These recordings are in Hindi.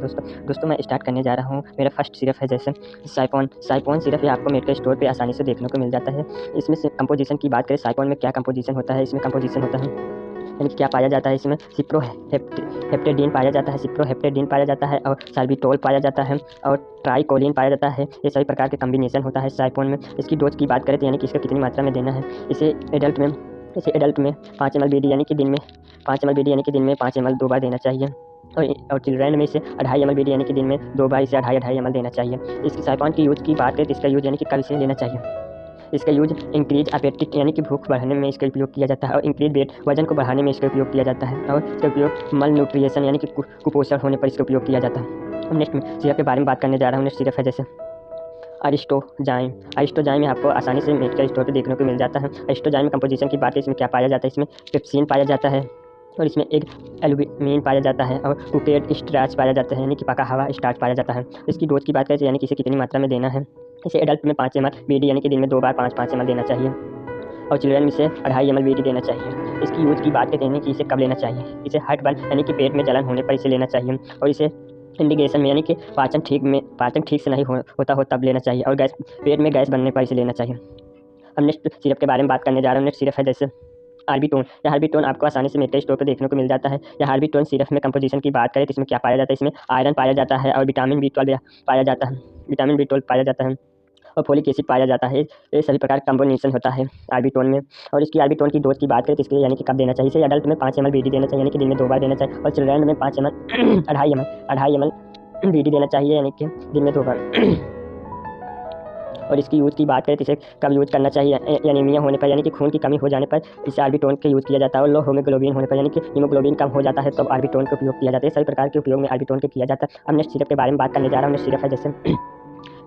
दोस्तों मैं स्टार्ट करने जा रहा हूँ। मेरा फर्स्ट सिरप है जैसे साइपॉन सिरप। ये आपको मेडिकल स्टोर पे आसानी से देखने को मिल जाता है। इसमें से कंपोजिशन की बात करें, साइपॉन में क्या कंपोजिशन होता है, इसमें कंपोजिशन होता है यानी कि क्या पाया जाता है, इसमें सिप्रोहेप्टेडीन पाया जाता है, सिप्रोहेप्टेडीन पाया जाता है और साल्बिटोल पाया जाता है और ट्राइकोलिन पाया जाता है। ये सभी प्रकार के कम्बिनेशन होता है साइपॉन में। इसकी डोज की बात करें तो यानी कि इसका कितनी मात्रा में देना है। इसे एडल्ट में 5 ml बीडी यानी कि दिन में 5 ml बीडी यानी कि दिन में 5 ml 2 बार देना चाहिए। और चिल्ड्रन में इसे 2.5 ml बीडी यानी कि दिन में 2 बार इसे 2.5 ml देना चाहिए। इसकी साइपॉन की यूज की बात करें तो इसका यूज यानी कि कब इसे लेना चाहिए। इसका यूज इंक्रीज अपेटिट यानी कि भूख बढ़ाने में इसका उपयोग किया जाता है और इंक्रीज वेट वजन को बढ़ाने में इसका उपयोग किया जाता है और इसका उपयोग मल न्यूट्रिएशन यानी कि कुपोषण होने पर इसका उपयोग किया जाता है। अब नेक्स्ट सिरप के बारे में बात करने जा रहा हूँ। नेक्स्ट सिरप है जैसे अरिस्टोजाइम में आपको आसानी से मेडिकल स्टोर पे देखने को मिल जाता है। अरिस्टोजाइम में कंपोजिशन की बात करें, इसमें क्या पाया जाता है, इसमें पेप्सिन पाया जाता है और इसमें एक एल्बुमिन पाया जाता है और कुपेड स्टार्च पाया जाता है यानी कि पका हुआ स्टार्च पाया जाता है। इसकी डोज की बात करें यानी कि इसे कितनी मात्रा में देना है। इसे एडल्ट में 5 ml बीडी यानी कि दिन में 2 बार 5 ml देना चाहिए और चिल्ड्रन में इसे 2.5 ml बीडी देना चाहिए। इसकी यूज की बात करें कि इसे कब लेना चाहिए। इसे हार्ट बर्न यानी कि पेट में जलन होने पर इसे लेना चाहिए और इसे इंडिगेशन में यानी कि पाचन ठीक से नहीं होता हो तब लेना चाहिए और पेट में गैस बनने पर इसे लेना चाहिए। अब नेक्स्ट सिरप के बारे में बात करने जा रहा हूँ। नेक्स्ट सिरप है जैसे हार्बिटोन। यह हार्बिटोन आपको आसानी से मेडिकल स्टोर पर देखने को मिल जाता है। यह हार्बिटोन सिरप में कंपोजिशन की बात करें तो इसमें क्या पाया जाता है, इसमें आयरन पाया जाता है और विटामिन B12 पाया जाता है, विटामिन B12 पाया जाता है और फोलिक एसिड पाया जाता है। ये सभी प्रकार का कॉम्बिनेशन होता है आर्बिटोन में। और इसकी आर्बिटोन की डोज की बात करें तो इसके यानी कि कब देना चाहिए। इसे एडल्ट में 5 ml बीडी देना चाहिए यानी कि दिन में 2 बार देना चाहिए और चिल्ड्रन में 5 ml 2.5 ml बीडी देना चाहिए यानी कि दिन में 2 बार। और इसकी यूज़ की बात करें तो इसे कब यूज़ करना चाहिए। एनीमिया होने पर यानी कि खून की कमी हो जाने पर इसे आर्बिटोन का यूज़ किया जाता है और लो हीमोग्लोबिन होने पर यानी कि हीमोग्लोबिन कम हो जाता है तब आर्बिटोन का उपयोग किया जाता है। सभी प्रकार के उपयोग में आर्बिटोन का किया जाता है। अब नेक्स्ट सिरप के बारे में बात करने जा रहा हूँ। नेक्स्ट सिरप है जैसे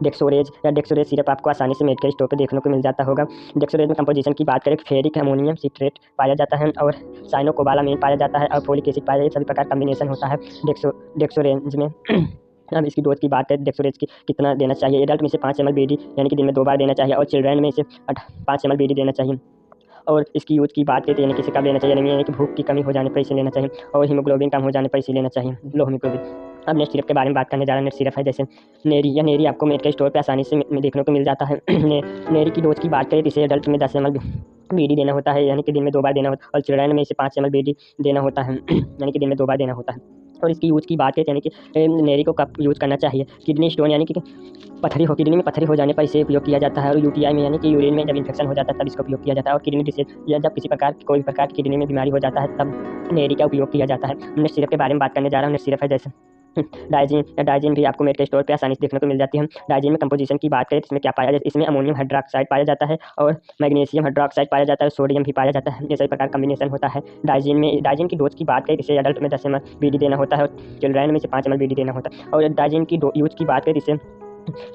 डेक्सोरेज सिरप आपको आसानी से मेडिकल स्टोर पे देखने को मिल जाता होगा। डेक्सोरेज में कंपोजिशन की बात करें, फेरिक अमोनियम सिट्रेट पाया जाता है और साइनोकोबालामीन पाया जाता है और फोलिक एसिड पाया जाता है। सभी प्रकार कम्बिनेशन होता है डेक्सोरेज में। अब इसकी डोज की बात करें डेक्सोरेज की कितना देना चाहिए। एडल्ट में इसे 5 ml बीडी यानी कि दिन में 2 बार देना चाहिए और चिल्ड्रन में इसे 5 ml बीडी देना चाहिए। और इसकी यूज की बात करें तो यानी कि इसे कब लेना चाहिए, यानी कि भूख की कमी हो जाने पर इसे लेना चाहिए और हीमोग्लोबिन कम हो जाने पर इसे लेना चाहिए, लो हीमोग्लोबिन। अब नेक्स्ट सिरप के बारे में बात करने जा रहा है। नेक्स्ट सिरप है जैसे नेरी। या नेरी आपको मेडिकल स्टोर पे आसानी से देखने को मिल जाता है। नेरी की डोज की बात करें तो इसे एडल्ट में 10 ml बीडी देना होता है यानी कि दिन में 2 बार देना होता है और चिल्ड्रन में इसे 5 ml बीडी देना होता है यानी कि दिन में 2 बार देना होता है। और इसकी यूज की बात करें यानी कि नेरी को कब यूज़ करना चाहिए। किडनी स्टोन यानी कि किडनी में पत्थरी हो जाने पर इसे उपयोग किया जाता है और यूटीआई में यानी कि यूरिन में जब इन्फेक्शन हो जाता है तब इसका उपयोग किया जाता है और किडनी डिसीज या जब कोई प्रकार की किडनी में बीमारी हो जाता है तब नेरी का उपयोग किया जाता है। नेक्स्ट सिरप के बारे में बात करने जा रहा हूँ। नेक्स्ट सिरप है जैसे डाइजीन भी आपको मेडिकल स्टोर पे आसानी से देखने को मिल जाती है। डाइजीन में कंपोजिशन की बात करें तो इसमें क्या पाया जाता है, इसमें अमोनियम हाइड्रोक्साइड पाया जाता है और मैग्नीशियम हाइड्रोक्साइड पाया जाता है, सोडियम भी पाया जाता है। ये सभी प्रकार कम्बिनेशन होता है डाइजीन में। डाइजीन की डोज की बात करें इसे एडल्ट में 10 ml बीडी देना होता है और चिल्ड्रन में इसे 5 ml बीडी देना होता है। और डाइजीन की यूज की बात करें इसे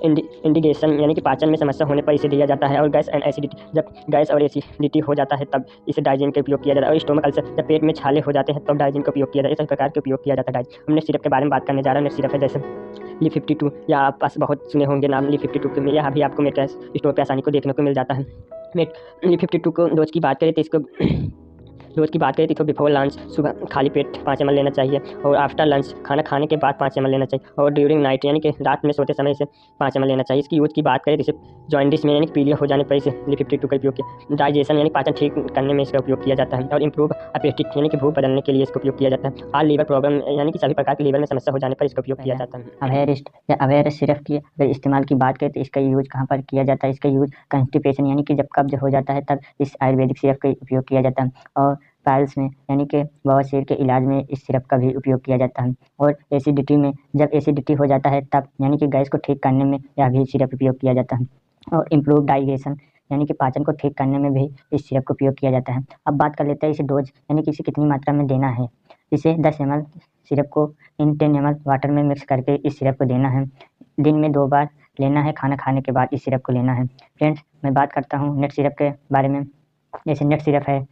इंडिगेशन यानी कि पाचन में समस्या होने पर इसे दिया जाता है और गैस एंड एसिडिटी, जब गैस और एसिडिटी हो जाता है तब इसे डाइजीन का उपयोग किया जाता है और स्टोमक अल्सर, जब पेट में छाले हो जाते हैं तब डाइजीन का उपयोग किया जाता है। इस प्रकार के उपयोग किया जाता है डाइजीन। हमने सिरप के बारे में बात करने जा रहा है। नेक्स्ट सिरप है जैसे Li52। या आप पास बहुत सुने होंगे नाम Li52 के। यह भी आपको मेडिकल स्टोर पर आसानी को देखने को मिल जाता है। Li52 को डोज की बात करें तो इसको तो बिफोर लंच सुबह खाली पेट 5 ml लेना चाहिए और आफ्टर लंच खाना खाने के बाद 5 ml लेना चाहिए और ड्यूरिंग नाइट यानी कि रात में सोते समय इसे 5 ml लेना चाहिए। इसकी यूज की बात करें तो इसे जॉइंडिस में यानी कि पीलिया हो जाने पर इसे Li52 का उपयोग किया। डाइजेशन यानी पाचन ठीक करने में इसका उपयोग किया जाता है और इम्प्रूव अपेटिट यानी कि भूख बदलने के लिए इसका उपयोग किया जाता है। और लीवर प्रॉब्लम यानी कि सभी प्रकार के लीवर में समस्या हो जाने पर इसका उपयोग किया जाता है। अवेयरिस्ट या अवेयरस सिरप की अगर इस्तेमाल की बात करें तो इसका यूज कहाँ पर किया जाता है। इसका यूज कंस्टिपेशन यानी कि जब कब्ज हो जाता है तब इस आयुर्वेदिक सिरप का उपयोग किया जाता है और पाइल्स में यानी कि बवासीर के इलाज में इस सिरप का भी उपयोग किया जाता है और एसिडिटी में जब एसिडिटी हो जाता है तब यानी कि गैस को ठीक करने में यह भी सिरप उपयोग किया जाता है और इम्प्रूव डाइजेशन यानी कि पाचन को ठीक करने में भी इस सिरप का उपयोग किया जाता है। अब बात कर लेते हैं इसे डोज यानी कि इसे कितनी मात्रा में देना है। इसे 10 ml सिरप को इन 10 ml वाटर में मिक्स करके इस सिरप को देना है। दिन में 2 बार लेना है, खाना खाने के बाद इस सिरप को लेना है। फ्रेंड्स, मैं बात करता हूँ नेक्स्ट सिरप के बारे में। जैसे नेक्स्ट सिरप है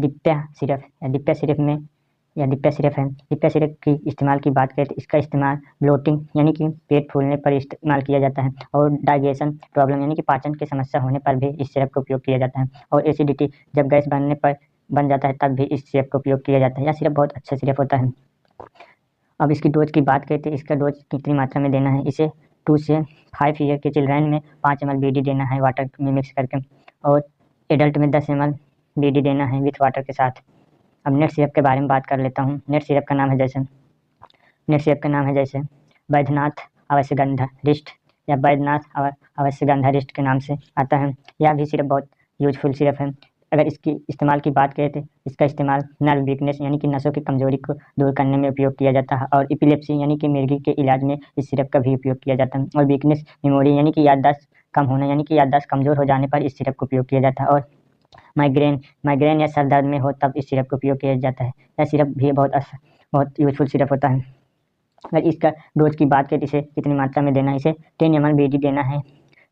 डिप्या सिरप की इस्तेमाल की बात करें तो इसका इस्तेमाल ब्लोटिंग यानी कि पेट फूलने पर इस्तेमाल किया जाता है और डाइजेशन प्रॉब्लम यानी कि पाचन की समस्या होने पर भी इस सिरप का उपयोग किया जाता है और एसिडिटी जब गैस बन जाता है तब भी इस सिरप का उपयोग किया जाता है। यह सिरप बहुत अच्छा सिरप होता है। अब इसकी डोज की बात करें तो इसका डोज कितनी मात्रा में देना है। इसे 2 से 5 ईयर के चिल्ड्रन में 5 ml BD देना है वाटर में मिक्स करके, और एडल्ट में 10 ml BD देना है विथ वाटर के साथ। अब नेट सिरप के बारे में बात कर लेता हूँ। नेट सिरप का नाम है जैसे बैद्यनाथ अश्वगंधा-रिष्ट या बैद्यनाथ अश्वगंधा-रिष्ट के नाम से आता है। यह भी सिरप बहुत यूजफुल सिरप है। अगर इसकी इस्तेमाल की बात करें तो इसका इस्तेमाल नर्व वीकनेस यानी कि नसों की कमजोरी को दूर करने में उपयोग किया जाता है, और एपिलेप्सी यानी कि मिर्गी के इलाज में इस सिरप का भी उपयोग किया जाता है, और वीकनेस मेमोरी यानी कि याददाश्त कम होना यानी कि याददाश्त कमजोर हो जाने पर इस सिरप का उपयोग किया जाता है, और माइग्रेन या सर दर्द में हो तब इस सिरप का उपयोग किया जाता है। यह सिरप भी बहुत यूजफुल सिरप होता है। अगर इसका डोज की बात करें तो इसे कितनी मात्रा में देना है। इसे 10 ml BD देना है,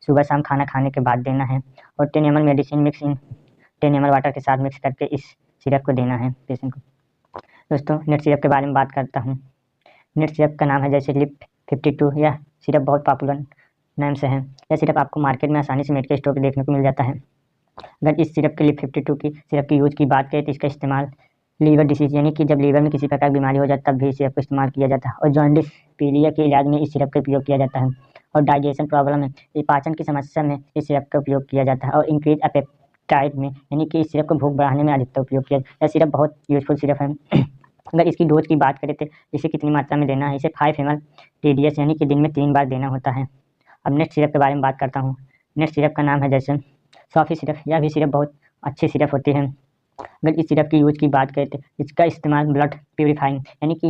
सुबह शाम खाना खाने के बाद देना है, और 10 ml medicine mix in 10 ml water के साथ मिक्स करके इस सिरप को देना है पेशेंट को। दोस्तों, नेट सिरप के बारे में बात करता हूँ। नेट सिरप का नाम है जैसे लिप 52। यह सिरप बहुत पॉपुलर नाम से है। यह सिरप आपको मार्केट में आसानी से मेडिकल स्टोर पर देखने को मिल जाता है। अगर इस सिरप के लिप 52 की सिरप की यूज की बात करें तो इसका इस्तेमाल लीवर डिसीज यानी कि जब लीवर में किसी प्रकार की बीमारी हो जाए तब भी इस सिरप का इस्तेमाल किया जाता है, और जॉन्डिस पीलिया के इलाज में इस सिरप का उपयोग किया जाता है, और डाइजेशन प्रॉब्लम में ये पाचन की समस्या में इस सिरप का उपयोग किया जाता है, और इंक्रीज एपेटाइट में यानी कि इस सिरप को भूख बढ़ाने में अधिकतर उपयोग किया। यह सिरप बहुत यूजफुल सिरप है। अगर इसकी डोज की बात करें तो इसे कितनी मात्रा में देना है। इसे 5 ml TDS यानी कि दिन में 3 बार देना होता है। अब नेक्स्ट सिरप के बारे में बात करता हूँ। नेक्स्ट सिरप का नाम है जैसे सॉफी सिरप। यह भी सिरप बहुत अच्छी सिरप होती है। अगर इस सिरप की यूज की बात करें तो इसका इस्तेमाल ब्लड प्यूरिफाइंग यानी कि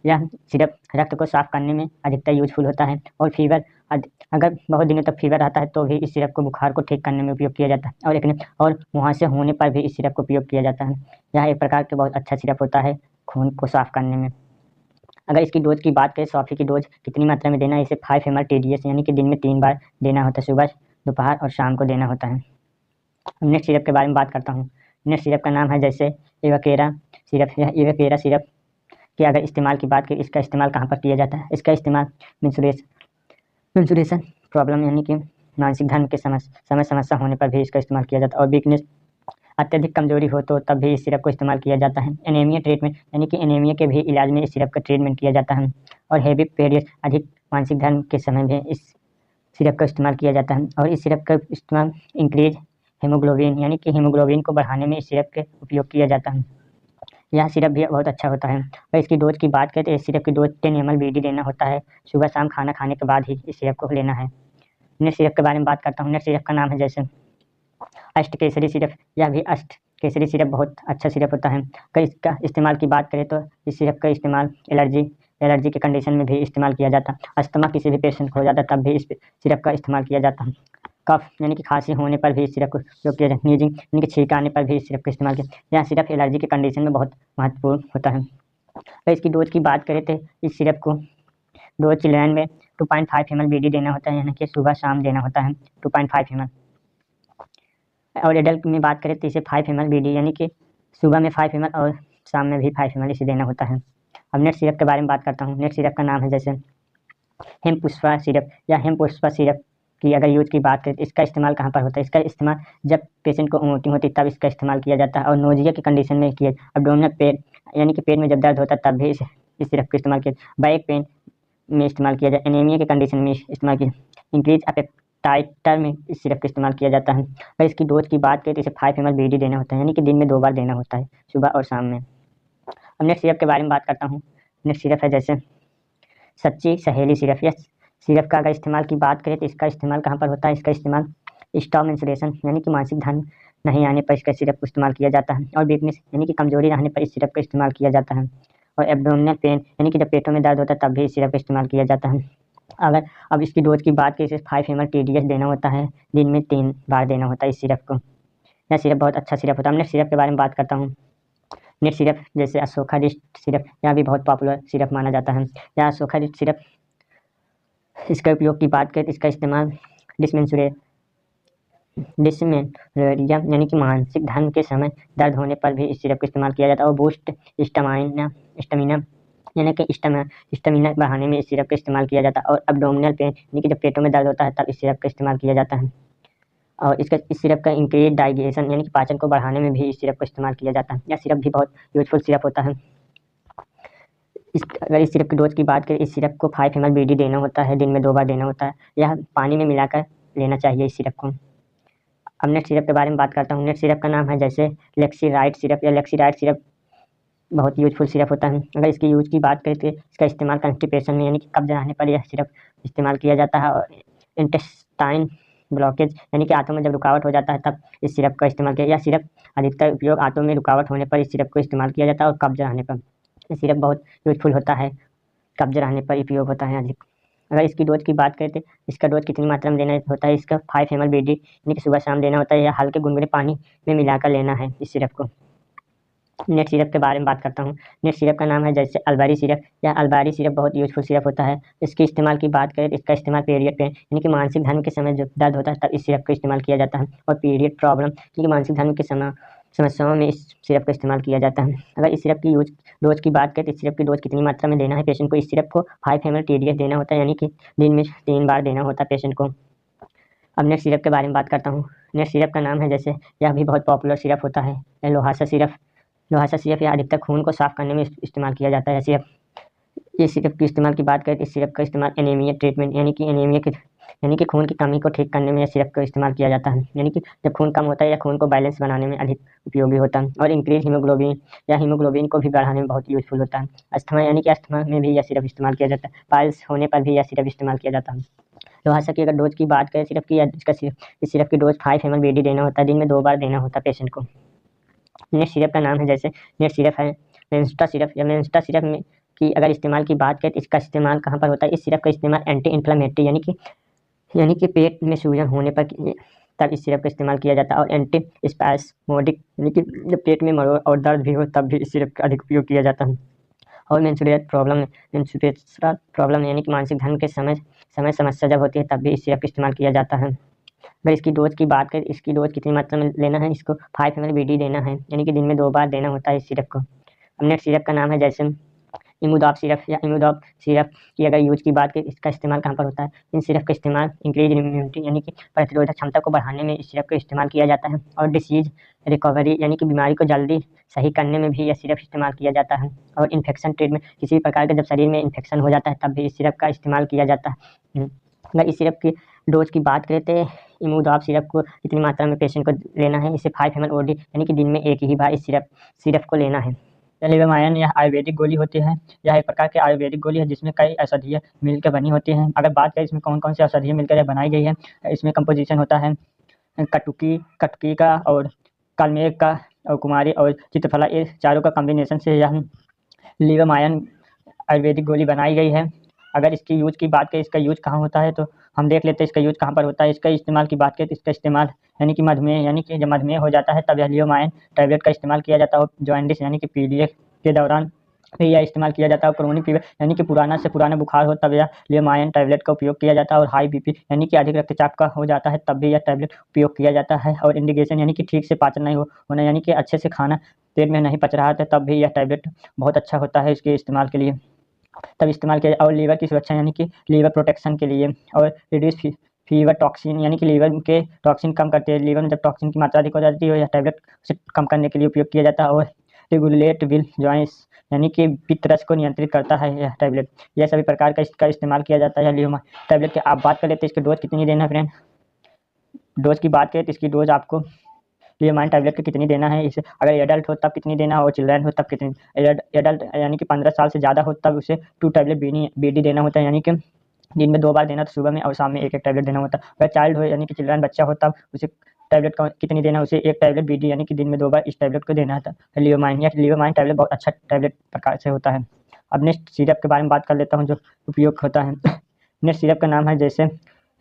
यह सिरप रक्त को साफ करने में अधिकतर यूजफुल होता है, और फीवर अगर बहुत दिनों तक फीवर आता है तो भी इस सिरप को बुखार को ठीक करने में उपयोग किया जाता है, और मुहासे होने पर भी इस सिरप का उपयोग किया जाता है। यह एक प्रकार के बहुत अच्छा सिरप होता है खून को साफ करने में। अगर इसकी डोज की बात करें, सॉफी की डोज कितनी मात्रा में देना है। इसे 5 ml TDS यानी कि दिन में 3 बार देना होता है, सुबह दोपहर और शाम को देना होता है। नेक्स्ट सिरप के बारे में बात करता हूँ। नेक्स्ट सिरप का नाम है जैसे एवोकेरा सिरप। यह एवोकेरा सिरप के अगर इस्तेमाल की बात करें, इसका इस्तेमाल कहाँ पर किया जाता है। इसका इस्तेमाल मेंस्ट्रुएशन प्रॉब्लम यानी कि मानसिक धर्म के समस्या होने पर भी इसका इस्तेमाल किया जाता है, और वीकनेस अत्यधिक कमजोरी हो तो तब भी इस सिरप को इस्तेमाल किया जाता है। एनीमिया ट्रीटमेंट यानी कि एनीमिया के भी इलाज में इस सिरप का ट्रीटमेंट किया जाता है, और हेवी पीरियड अधिक मानसिक धर्म के समय में इस सिरप का इस्तेमाल किया जाता है, और इस सिरप का इस्तेमाल इंक्रीज हीमोग्लोबिन यानी कि हीमोग्लोबिन को बढ़ाने में इस सिरप के उपयोग किया जाता है। यह सिरप भी बहुत अच्छा होता है। और इसकी डोज की बात करें तो इस सिरप की डोज 10 ml BD देना होता है, सुबह शाम खाना खाने के बाद ही इस सिरप को लेना है। नेक्स्ट सिरप के बारे में बात करता हूँ। नेक्स्ट सिरप का नाम है जैसे अष्ट केसरी सिरप। यह भी अष्ट केसरी सिरप बहुत अच्छा सिरप होता है। अगर इसका इस्तेमाल की बात करें तो इस सिरप का इस्तेमाल एलर्जी के कंडीशन में भी इस्तेमाल किया जाता है। अस्थमा किसी भी पेशेंट को हो जाता है तब भी इस सिरप का इस्तेमाल किया जाता है। कफ यानी कि खांसी होने पर भी इस सिरप का उपयोग किया जाता है। नीजिंग यानी कि छींक आने पर भी इस सिरप का इस्तेमाल किया। यह सिरप एलर्जी के कंडीशन में बहुत महत्वपूर्ण होता है। अगर इसकी डोज की बात करें तो इस सिरप को डोज चिल्ड्रन में 2.5 ml BD देना होता है, यानी कि सुबह शाम देना होता है 2.5 ml। और एडल्ट में बात करें तो इसे 5 ml BD यानी कि सुबह में 5 ml और शाम में भी 5 ml इसे देना होता है। अब नेक्स्ट सिरप के बारे में बात करता हूँ। नेक्स्ट सिरप का नाम है जैसे हेमपुष्पा सिरप या हेमपुष्पा सिरप की अगर यूज की बात करें तो इसका इस्तेमाल कहाँ पर होता है। इसका इस्तेमाल जब पेशेंट को वोमिटिंग होती है तब इसका इस्तेमाल किया जाता है, और नोजिया की कंडीशन में किया। एब्डोमिनल पेन यानी कि पेट में जब दर्द होता है तब भी इस सिरप का इस्तेमाल किया। बैक पेन में इस्तेमाल किया जाए, एनीमिया के कंडीशन में इस्तेमाल किया। इंक्रीज एपेटाइटर में इस सिरप का इस्तेमाल किया जाता है। अगर इसकी डोज की बात करें तो इसे 5 ml BD देना होता है, यानी कि दिन में 2 बार देना होता है, सुबह और शाम में। अब नेक्स्ट सिरप के बारे में बात करता हूँ। नेक्स्ट सिरप है जैसे सच्ची सहेली सिरप। या सिरप का अगर इस्तेमाल की बात करें तो इसका इस्तेमाल कहाँ पर होता है। इसका इस्तेमाल स्टॉप मेंस्ट्रुएशन यानी कि मासिक धर्म नहीं आने पर इसका सिरप को इस्तेमाल किया जाता है, और वीकनेस यानी कि कमजोरी रहने पर इस सिरप का इस्तेमाल किया जाता है, और एब्डोमिनल पेन यानी कि जब पेटों में दर्द होता है तब भी इस सिरप का इस्तेमाल किया जाता है। अगर अब इसकी डोज की बात करें, इसे 5 ml TDS देना होता है, दिन में 3 बार देना होता है इस सिरप को। यह सिरप बहुत अच्छा सिरप होता है। नेक्स्ट सिरप के बारे में बात करता हूँ। नेक्स्ट सिरप जैसे अशोका रिस्ट सिरप। यह भी बहुत पॉपुलर सिरप माना जाता है। यह अशोका रिस्ट सिरप, इसका उपयोग की बात करें तो इसका इस्तेमाल डिसमेनोरिया यानी कि मानसिक धर्म के समय दर्द होने पर भी इस सिरप का इस्तेमाल किया जाता है, और बूस्ट स्टैमिना यानी कि स्टैमिना बढ़ाने में इस सिरप का इस्तेमाल किया जाता है, और एब्डोमिनल पेन यानी कि जब पेटों में दर्द होता है तब इस सिरप का इस्तेमाल किया जाता है, और इस सिरप का इंक्रीज डाइजेशन यानी कि पाचन को बढ़ाने में भी इस सिरप का इस्तेमाल किया जाता है। यह सिरप भी बहुत यूजफुल सिरप होता है। अगर इस सिरप की डोज की बात करें, इस सिरप को 5 ml BD देना होता है, दिन में 2 बार देना होता है। यह पानी में मिलाकर लेना चाहिए इस सिरप को। अब नेक्स्ट सिरप के बारे में बात करता हूँ। नेक्स्ट सिरप का नाम है जैसे लेक्सीराइड सिरप या लेक्सीराइड सिरप बहुत यूजफुल सिरप होता है। अगर इसकी यूज की बात करें तो इसका इस्तेमाल कंस्टिपेशन में यानी कि कब्ज रहने पर यह सिरप इस्तेमाल किया जाता है, और इंटेस्टाइन ब्लॉकेज यानी कि आंतों में जब रुकावट हो जाता है तब इस सिरप का इस्तेमाल किया। यह सिरप अधिकतर उपयोग आंतों में रुकावट होने पर इस सिरप को इस्तेमाल किया जाता है, और कब्ज रहने पर ये सिरप बहुत यूजफुल होता है, कब्ज रहने पर उपयोग होता है अधिक। अगर इसकी डोज की बात करें तो इसका डोज कितनी मात्रा में देना होता है, इसका 5 ml BD यानी कि सुबह शाम देना होता है, या हल्के गुनगुने पानी में मिलाकर लेना है इस सिरप को। नेक्स्ट सिरप के बारे में बात करता हूँ। नेक्स्ट सिरप का नाम है जैसे अलबारी सिरप या अलबारी सिरप बहुत यूजफुल सिरप होता है। इसके इस्तेमाल की बात करें तो इसका इस्तेमाल पीरियड पेन यानी कि मानसिक धर्म के समय जो दर्द होता है तब इस सिरप का इस्तेमाल किया जाता है, और पीरियड प्रॉब्लम यानी कि मानसिक धर्म के समस्याओं में इस सिरप का इस्तेमाल किया जाता है। अगर इस सिरप की डोज की बात करें तो इस सिरप की डोज कितनी मात्रा में देना है पेशेंट को, इस सिरप को 5 ml TDS देना होता है, यानी कि दिन में 3 बार देना होता है पेशेंट को। अब नेक्स्ट सिरप के बारे में बात करता हूँ। नेक्स्ट सिरप का नाम है जैसे, यह भी बहुत पॉपुलर सिरप होता है, लोहासा सिरप। लोहासा सिरप या अधिकतर खून को साफ करने में इस्तेमाल किया जाता है सिरप। ये सिरप की इस्तेमाल की बात करें तो इस सिरप का इस्तेमाल एनीमिया ट्रीटमेंट यानी कि यानी कि खून की कमी को ठीक करने में यह सिरप का इस्तेमाल किया जाता है, यानी कि जब खून कम होता है या खून को बैलेंस बनाने में अधिक उपयोगी होता है, और इंक्रीज हीमोग्लोबिन या हीमोग्लोबिन को भी बढ़ाने में बहुत यूजफुल होता है। अस्थमा यानी कि अस्थमा में भी यह सिरप इस्तेमाल किया जाता है, पाइल्स होने पर भी यह सिरप इस्तेमाल किया जाता है। लोहासा की अगर डोज की बात करें सिरप की, इस सिरप की डोज 5 ml BD देना होता है, दिन में 2 बार देना होता है पेशेंट को। नेक्स्ट सिरप का नाम है जैसे, नेक्स्ट सिरप है मेंस्टा सिरप या मेंस्टा सिरप में की अगर इस्तेमाल की बात करें तो इसका इस्तेमाल कहाँ पर होता है, इस सिरप का इस्तेमाल एंटी इन्फ्लेमेटरी यानी कि पेट में सूजन होने पर तब इस सिरप का इस्तेमाल किया जाता है, और एंटी स्पैस्मोडिक यानी कि जब पेट में मरोड़ और दर्द भी हो तब भी इस सिरप का अधिक उपयोग किया जाता है। और मेंस्ट्रुअल प्रॉब्लम यानी कि मानसिक धर्म के समय समस्या जब होती है तब भी इस सिरप का इस्तेमाल किया जाता है। अगर इसकी डोज की बात करें, इसकी डोज कितनी मात्रा में लेना है, इसको 5 ml BD देना है, यानी कि दिन में 2 बार देना होता है इस सिरप को। अब नेक्स्ट सिरप का नाम है जैसे इमूडॉप सिरप या इमूडॉप सिरप की अगर यूज की बात करें, इसका इस्तेमाल कहाँ पर होता है, इन सिरप का इस्तेमाल इंक्रीज इम्यूनिटी यानी कि प्रतिरोधक क्षमता को बढ़ाने में इस सिरप का इस्तेमाल किया जाता है, और डिसीज रिकवरी यानी कि बीमारी को जल्दी सही करने में भी यह सिरप इस्तेमाल किया जाता है, और इन्फेक्शन ट्रीटमेंट किसी भी प्रकार के जब शरीर में इन्फेक्शन हो जाता है तब भी इस सिरप का इस्तेमाल किया जाता है। अगर इस सिरप की डोज की बात करें तो इमूडॉप सिरप को कितनी मात्रा में पेशेंट को लेना है, इसे 5 ml OD यानी कि दिन में एक ही बार इस सिरप को लेना है। लेवेमाइन यह आयुर्वेदिक गोली होती है। यह एक प्रकार की आयुर्वेदिक गोली है जिसमें कई औषधियाँ मिलकर बनी होती हैं। अगर बात करें इसमें कौन कौन सी औषधियाँ मिलकर यह बनाई गई है, इसमें कंपोजिशन होता है कटुकी का और कालमेघ का और कुमारी और चित्रफला, ये चारों का कॉम्बिनेशन से यह लेवेमाइन आयुर्वेदिक गोली बनाई गई है। अगर इसकी यूज की बात करें, इसका यूज कहाँ होता है तो हम देख लेते हैं इसका यूज कहाँ पर होता है। इसका इस्तेमाल की बात करें तो इसका इस्तेमाल यानी कि मधुमेह यानी कि जब मधुमेह हो जाता है तब यह लेवेमाइन टैबलेट का इस्तेमाल किया जाता है, और जॉन्डिस यानी कि पीलिया के दौरान भी यह इस्तेमाल किया जाता है, और क्रोनिक फीवर यानी कि पुराना से पुराना बुखार हो तब यह लेवेमाइन टैबलेट का उपयोग किया जाता है, और हाई बीपी यानी कि अधिक रक्तचाप का हो जाता है तब भी यह टैबलेट उपयोग किया जाता है, और इंडिगेशन यानी कि ठीक से पाचन नहीं होना यानी कि अच्छे से खाना पेट में नहीं पच रहा है तब भी यह टैबलेट बहुत अच्छा होता है इसके इस्तेमाल के लिए, तब इस्तेमाल किया। और लीवर की सुरक्षा यानी कि लीवर प्रोटेक्शन के लिए, और रिड्यूस फीवर टॉक्सिन यानी कि लीवर के टॉक्सिन कम करते हैं, लीवर में जब टॉक्सिन की मात्रा अधिक हो जाती है यह टैबलेट उसे कम करने के लिए उपयोग किया जाता है, और रेगुलेट विल जॉइंट्स यानी कि पित्त रस को नियंत्रित करता है यह टैबलेट। यह सभी प्रकार का इसका इस्तेमाल किया जाता है लियोमा टैबलेट के। आप बात कर लेते हैं इसके डोज कितनी देना है फ्रेंड। डोज की बात करें तो इसकी डोज आपको लियोमाइन टैबलेट की कितनी देना है, इसे अगर एडल्ट हो तब कितनी देना और चिल्ड्रन हो तब कितनी। एडल्ट यानी कि 15 साल से ज़्यादा हो तब उसे 2 टैबलेट BD देना होता है, यानी कि दिन में 2 बार देना, तो सुबह में और शाम में एक टैबलेट देना होता है। अगर चाइल्ड हो यानी कि चिल्ड्रन बच्चा हो तब उसे टैबलेट कितनी देना, उसे 1 टैबलेट BD यानी कि दिन में 2 बार इस टैबलेट को देना था। लियोमाइन टैबलेट बहुत अच्छा टैबलेट प्रकार से होता है। अब नेक्स्ट सिरप के बारे में बात कर लेता हूँ जो उपयोग होता है। नेक्स्ट सिरप का नाम है जैसे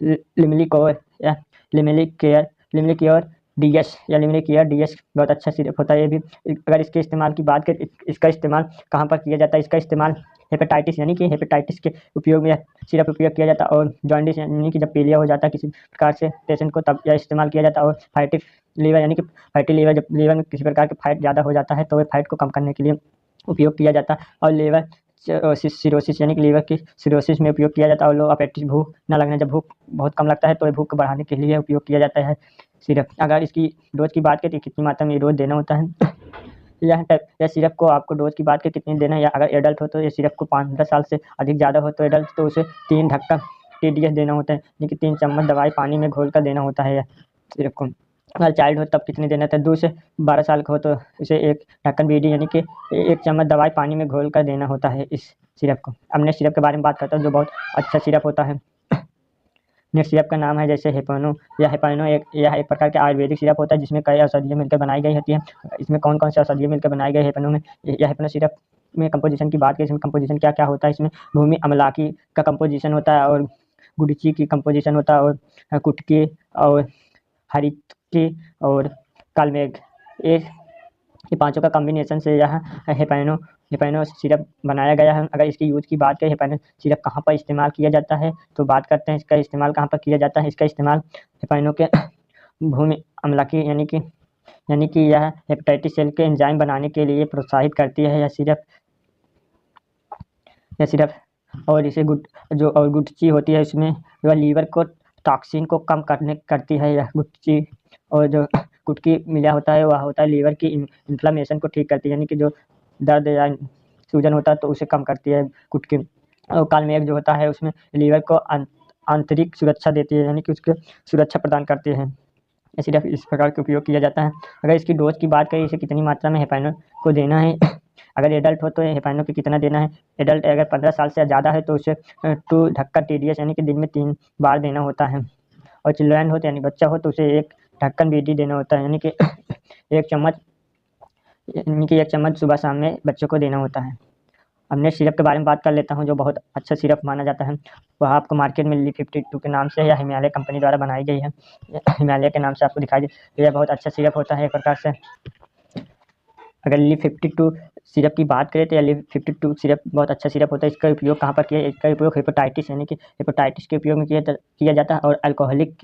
लिमिलिकोर या लिमिलिक्योर DS या लिमिलिक्योर DS बहुत अच्छा सिरप होता है ये भी। अगर इसके इस्तेमाल की बात करें, इसका इस्तेमाल कहाँ पर किया जाता है, इसका इस्तेमाल हेपेटाइटिस यानी कि हेपेटाइटिस के उपयोग में सिरप उपयोग किया जाता है, और जॉन्डिस यानी कि जब पीलिया हो जाता है किसी प्रकार से पेशेंट को तब यह इस्तेमाल किया जाता है, और फैटी लीवर यानी कि फैटी लीवर जब लीवर में किसी प्रकार के फैट ज़्यादा हो जाता है तो वह फैट को कम करने के लिए उपयोग किया जाता है, और लीवर सिरोसिस यानी कि लीवर की सिरोसिस में उपयोग किया जाता है, और लो अपेटिस भूख न लगना, जब भूख बहुत कम लगता है तो भूख को बढ़ाने के लिए उपयोग किया जाता है सिरप। अगर इसकी डोज की बात करें तो कितनी मात्रा में डोज देना होता है, यह सिरप को आपको डोज की बात करें कितनी देना है, या अगर एडल्ट हो तो ये सिरप को 5-10 साल से अधिक ज़्यादा हो तो एडल्ट तो उसे 3 ढक्कन TDS देना होता है, यानी कि 3 चम्मच दवाई पानी में घोल कर देना होता है यह सिरप को। अगर चाइल्ड हो तब कितनी देना था, 2 से 12 साल का हो तो इसे 1 ढक्कन BD यानी कि 1 चम्मच दवाई पानी में घोल कर देना होता है इस सिरप को। अब नेक्स्ट सिरप के बारे में बात करता हूँ जो बहुत अच्छा सिरप होता है। नेक्स्ट सिरप का नाम है जैसे हेपानो। यह एक प्रकार के आयुर्वेदिक सिरप होता है जिसमें कई औषधियाँ मिलकर बनाई गई होती हैं। इसमें कौन कौन सी औषधियाँ मिलकर बनाई गई हेपानो में, यह हेपानो सिरप में कंपोजिशन की बात करें, इसमें कंपोजिशन क्या क्या होता है, इसमें भूमि अमलाकी का कंपोजिशन होता है और गुड़ची की कंपोजिशन होता है और कुटकी और हरितकी और कालमेघ, ये पांचों का कॉम्बिनेशन से यह हेपानो सिरप बनाया गया है। अगर इसकी यूज की बात करें, हेपानो सिरप कहाँ पर इस्तेमाल किया जाता है तो बात करते हैं इसका इस्तेमाल कहाँ पर किया जाता है। इसका इस्तेमाल हेपानो के भूमि अम्लाकी यानी कि यह हेपेटाइटिस सेल के एंजाइम बनाने के लिए प्रोत्साहित करती है यह सिरप। और इसे गुटची होती है, इसमें वह लीवर को टॉक्सिन को कम करती है यह गुटची। और जो गुटकी मिला होता है वह होता है लीवर की इन्फ्लामेशन को ठीक करती है, यानी कि जो दर्द या सूजन होता है तो उसे कम करती है गुटकी। और कालमेघ जो होता है उसमें लीवर को आंतरिक सुरक्षा देती है, यानी कि उसके सुरक्षा प्रदान करती है। ये सिरप इस प्रकार के उपयोग किया जाता है। अगर इसकी डोज की बात करें, इसे कितनी मात्रा में हेपानो को देना है अगर एडल्ट हो तो हेपानो को कितना देना है, एडल्ट अगर 15 साल से ज़्यादा है तो उसे 2 ढक्कन TDS यानी कि दिन में 3 बार देना होता है। और चिल्ड्रन हो तो यानी बच्चा हो तो उसे 1 ढक्कन BD देना होता है, यानी कि 1 चम्मच सुबह शाम में बच्चों को देना होता है। अब नेक्स्ट सिरप के बारे में बात कर लेता हूँ जो बहुत अच्छा सिरप माना जाता है। वह आपको मार्केट में ली 52 के नाम से या हिमालय कंपनी द्वारा बनाई गई है। हिमालय के नाम से आपको दिखाई दे, यह बहुत अच्छा सिरप होता है एक प्रकार से। अगर ली 52 सिरप की बात करें तो ली 52 सिरप बहुत अच्छा सिरप होता है। इसका उपयोग कहाँ पर किया, इसका उपयोग हेपेटाइटिस यानी कि हेपेटाइटिस के उपयोग में किया जाता है। और अल्कोहलिक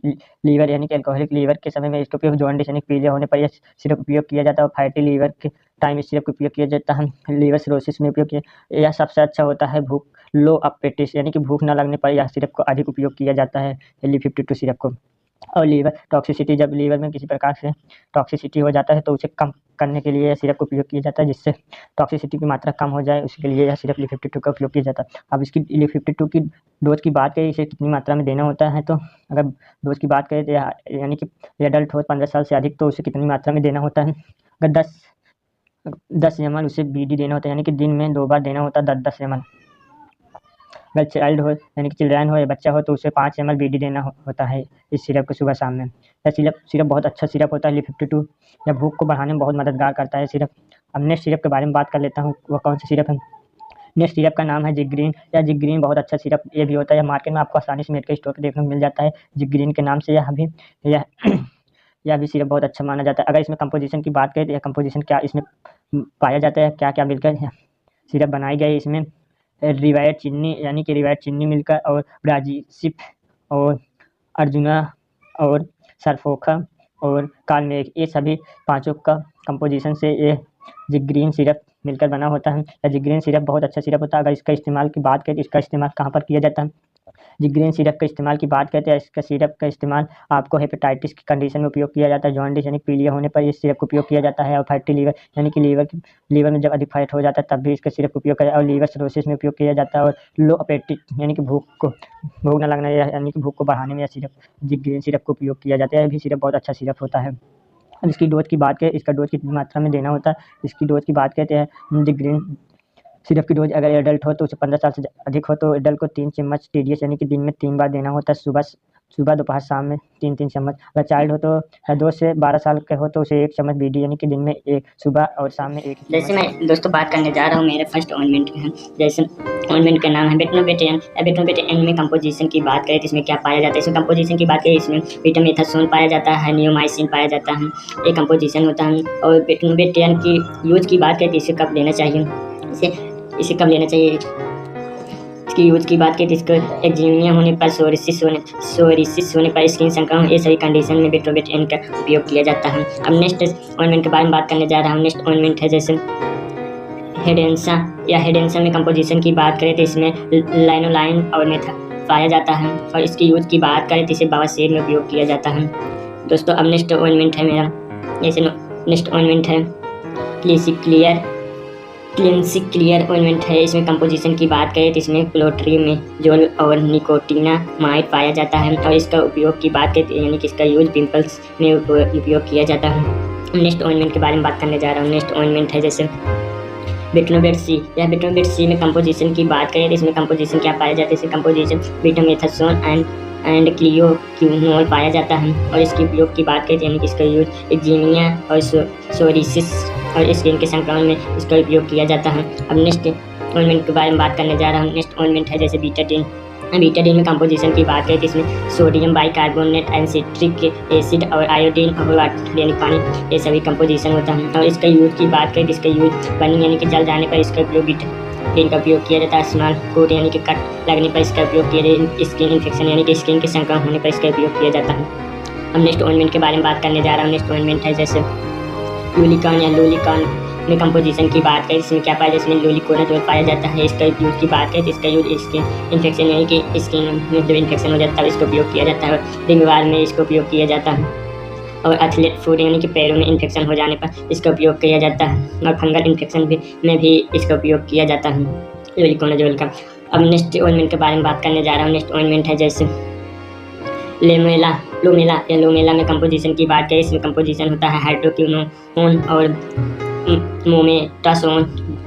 लीवर यानी कि अल्कोहलिक लीवर के समय में इसका उपयोग जॉन्डिस यानी पीलिया होने पर यह सिरप उपयोग किया जाता है। और फैटी लीवर के टाइम इस सिरप का उपयोग किया जाता है। लीवर सिरोसिस में उपयोग किया, यह सबसे अच्छा होता है भूख लो अपेटिस यानी कि भूख न लगने पर यह सिरप को अधिक उपयोग किया जाता है ली 52 सिरप को। और लीवर टॉक्सिसिटी, जब लीवर में किसी प्रकार से टॉक्सिसिटी हो जाता है तो उसे कम करने के लिए यह सिरप का उपयोग किया जाता है, जिससे टॉक्सिसिटी की मात्रा कम हो जाए उसके लिए यह सिरप ली 52 का उपयोग किया जाता है। अब इसकी ली 52 की डोज की बात करें, इसे कितनी मात्रा में देना होता है, तो अगर डोज की बात करें तो यानी कि एडल्ट हो 15 साल से अधिक तो उसे कितनी मात्रा में देना होता है। अगर 10 ml उसे BD देना होता है, यानी कि दिन में 2 बार देना होता है 10 ml। अगर चाइल्ड हो यानी कि चिल्ड्रन हो या बच्चा हो तो उसे 5 ml BD देना होता है इस सिरप को सुबह शाम में। यह सिरप बहुत अच्छा सिरप होता है ली 52। यह भूख को बढ़ाने में बहुत मददगार करता है सिरप। अब नेक्स्ट सिरप के बारे में बात कर लेता हूँ, वह कौन सा सिरप है। नेक्स्ट सिरप का नाम है जिग्रीन। यह जिग्रीन बहुत अच्छा सिरप ये भी होता है। यह मार्केट में आपको आसानी से मेडिकल स्टोर पर देखने को मिल जाता है जिग्रीन के नाम से। यह भी सिरप बहुत अच्छा माना जाता है। अगर इसमें कंपोजिशन की बात करें तो यह कंपोजिशन क्या इसमें पाया जाता है, क्या क्या मिलकर सिरप बनाई गई, इसमें रिवायर्ड चीनी यानी कि रिवायर्ड चीनी मिलकर और ब्राजीसिप और अर्जुना और सरफोखा और कालमेघ, ये सभी पांचों का कंपोजिशन से ये जिग्रीन सिरप मिलकर बना होता है। यह जिग्रीन सिरप बहुत अच्छा सिरप होता है। अगर इसका इस्तेमाल की बात करें तो इसका इस्तेमाल कहाँ पर किया जाता है, जिग्रीन सिरप का इस्तेमाल की बात करते हैं। इसका सिरप का इस्तेमाल आपको हेपेटाइटिस की कंडीशन में उपयोग किया जाता है। जॉन्डिस यानी पीलिया होने पर इस सिरप का उपयोग किया जाता है। और फैटी लीवर यानी कि लीवर में जब अधिक फैट हो जाता है तब भी इसका सिरप का उपयोग किया जाता है। और लीवर सिरोसिस में उपयोग किया जाता है। और लो अपेटिट यानी कि भूख न लगना यानी कि भूख को बढ़ाने में यह सिरप जिग्रीन सिरप का उपयोग किया जाता है। यह भी सिरप बहुत अच्छा सिरप होता है। अब इसकी डोज की बात करें, इसका डोज कितनी मात्रा में देना होता है। इसकी डोज की बात करते हैं, जिग्रीन सिरप की डोज अगर एडल्ट हो तो उसे 15 साल से अधिक हो तो एडल्ट को 3 चम्मच TDS यानी कि दिन में 3 बार देना होता है, सुबह दोपहर शाम में 3-3 चम्मच। अगर चाइल्ड हो तो 2 से 12 साल के हो तो उसे 1 चम्मच BD यानी कि दिन में 1 सुबह और शाम में 1। जैसे मैं दोस्तों बात करने जा रहा हूँ मेरे फर्स्ट ऑइंटमेंट का है। जैसे ऑइंटमेंट का नाम है बेटनोबेटियन। बेटनोबेटियन में कंपोजिशन की बात करें तो इसमें क्या पाया जाता है, इसमें कंपोजिशन की बात करें इसमें विटामिथासोन पाया जाता है, नियोमाइसिन पाया जाता है, ये कंपोजिशन होता है। और बेटनोबेटियन की यूज की बात करें तो इसे कब लेना चाहिए, इसे कब लेना चाहिए, इसकी यूज की बात करें तो इसको एक्जीमिया होने पर, सोरियासिस होने पर, स्किन संक्रमण, ये सभी कंडीशन में बेटनोबेटियन का उपयोग किया जाता है। अब नेक्स्ट ऑइंटमेंट के बारे में बात करने जा रहा हूँ। नेक्स्ट ऑइंटमेंट है जैसे हेडेंसा। या हेडेंसा में कंपोजिशन की बात करें तो इसमें लाइनोलाइन और मेथा पाया जाता है। और इसकी यूज की बात करें तो इसे बवासीर में उपयोग किया जाता है। दोस्तों अब नेक्स्ट ऑइंटमेंट है मेरा, जैसे नेक्स्ट ऑइंटमेंट है क्लियर ऑइंटमेंट है। इसमें कंपोजिशन की बात करें तो इसमें क्लोट्रिमेजोल और निकोटिनामाइड पाया जाता है और इसका उपयोग की बात करें यानी कि इसका यूज पिंपल्स में उपयोग किया जाता है। नेक्स्ट ऑइंटमेंट के बारे में बात करने जा रहा हूँ। नेक्स्ट ऑइंटमेंट है जैसे विटामिन सी। यह विटामिन सी में कंपोजिशन की बात करें तो इसमें कंपोजिशन क्या पाया जाता है, इसमें कंपोजिशन बीटामेथासोन एंड क्लियोक्विनोल पाया जाता है और इसके उपयोग की बात करें यानी कि इसका यूज एक्जीमिया और सोरियासिस और स्किन के संक्रमण में इसका उपयोग किया जाता है। अब नेक्स्ट ऑइंटमेंट के बारे में बात करने जा रहा हूँ। नेक्स्ट ऑइंटमेंट है जैसे बीटाडीन। बीटाडीन में कंपोजिशन की बात करें तो इसमें sodium bicarbonate and citric acid और आयोडीन और वाटर यानी पानी ये सभी कंपोजिशन होता है और इसका यूज की बात करें तो इसका यूज बर्निंग यानी कि जल जाने पर इसका उपयोग बीटाडीन का उपयोग किया जाता है। स्मॉल कोट यानी कि कट लगने पर इसका उपयोग किया जाता है। स्किन इन्फेक्शन यानी कि स्किन के संक्रमण होने पर इसका उपयोग किया जाता है। अब नेक्स्ट ऑइंटमेंट के बारे में बात करने जा रहा हूँ। नेक्स्ट ऑइंटमेंट है जैसे लूलिकॉन या लूलिकॉन में कंपोजिशन की बात करें इसमें क्या पाया जाता है, इसमें लूलिकोनाजोल पाया जाता है। इसका यूज की बात करें तो इसका यूज स्किन इन्फेक्शन यानी कि स्किन में जब इन्फेक्शन हो जाता है इसका उपयोग किया जाता है और रिंगवार में इसका उपयोग किया जाता है और एथलीट फूड यानी कि पैरों में इन्फेक्शन हो जाने पर इसका उपयोग किया जाता है और फंगल इन्फेक्शन में भी इसका उपयोग किया जाता है लूलिकोनाजोल का। अब नेक्स्ट ऑइंटमेंट के बारे में बात करने जा रहा हूँ। नेक्स्ट ऑइंटमेंट है जैसे लोमेला में कंपोजिशन की बात करें इसमें कंपोजिशन होता है हाइड्रोक्विनोन और मोमेटासोन,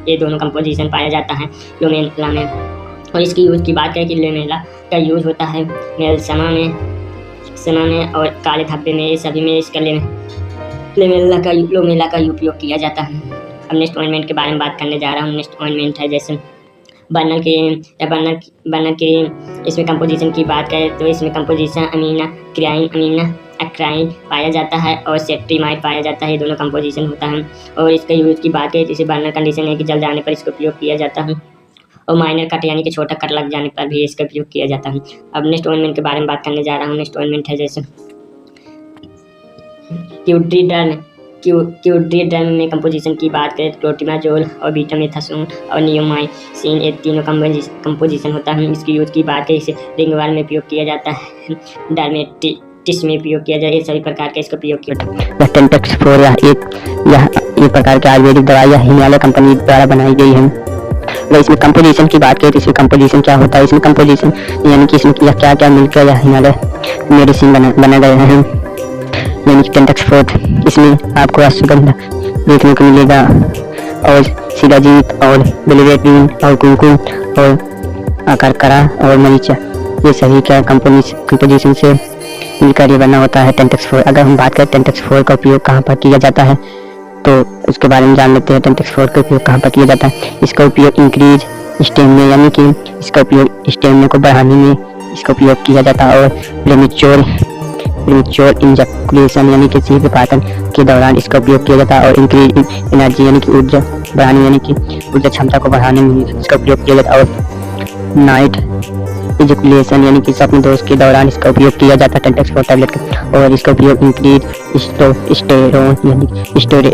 ये दोनों कंपोजिशन पाया जाता है लोमेला में और इसकी यूज की बात करें कि लोमेला का यूज होता है मेलसमा में और काले धब्बे में, ये सभी में इसका लोमेला का उपयोग किया जाता है। अब नेक्स्ट ऑइंटमेंट के बारे में बात करने जा रहा हूँ। नेक्स्ट ऑइंटमेंट है जैसे बर्नर क्रीम। इसमें कंपोजिशन की बात करें तो इसमें कंपोजिशन अमीना एक्राइन पाया जाता है और सेट्रीमाइड पाया जाता है, ये दोनों कंपोजिशन होता है और इसका यूज की बात करें जैसे बर्नर कंडीशन है कि जल जाने पर इसका उपयोग किया जाता है और माइनर कट यानी कि छोटा कट लग जाने पर भी इसका उपयोग किया जाता है। अब नेक्स्ट ऑइंटमेंट के बारे में बात करने जा रहा हूँ। नेक्स्ट ऑइंटमेंट है जैसे क्यूड्रीडर्म में कंपोजिशन की बात करें तो क्लोट्रिमाजोल और बीटामेथासोन और नियोमाइसिन, ये तीनों कंपोजिशन होता है। इसकी यूज की बात करें इसे रिंगवार में उपयोग किया जाता है, डायमेटिस में उपयोग किया जाए, ये सभी प्रकार का इसका उपयोग किया जाता है। टेंटेक्स 4 एक प्रकार की आयुर्वेदिक दवाई हिमालय कंपनी द्वारा बनाई गई है। वह इसमें कंपोजिशन की बात करें तो इसमें कंपोजिशन क्या होता है, इसमें कंपोजिशन यानी कि इसमें क्या क्या मिलकर यह हिमालय मेडिसिन बना गए हैं यानी कि टेंटेक्स 4। इसमें आपको अश्वगंधा देखने को मिलेगा और शिलाजीत और बिलिरुबिन और कुमकुम और अकरकरा और मरीचा, ये सभी क्या कंपोजिशन से मिलकर ये बना होता है टेंटेक्स 4। अगर हम बात करें टेंटेक्स 4 का उपयोग कहाँ पर किया जाता है तो उसके बारे में जान लेते हैं। टेंटेक्स 4 का उपयोग कहाँ पर किया जाता है, इसका उपयोग इंक्रीज स्टेमिना यानी कि इसका उपयोग स्टेमिना को बढ़ाने में इसका उपयोग किया जाता है और प्रेमेच्योर इंजैक्युलेशन यानी कि शीघ्र पाचन के दौरान इसका उपयोग किया जाता है और इंक्रीज एनर्जी यानी कि ऊर्जा बढ़ाने यानी कि ऊर्जा क्षमता को बढ़ाने में इसका उपयोग किया जाता है और नाइट इजैक्युलेशन यानी कि स्वप्न दोष के दौरान इसका उपयोग किया जाता है टेंटेक्स 4 टैबलेट का और इसका उपयोग इंक्रीज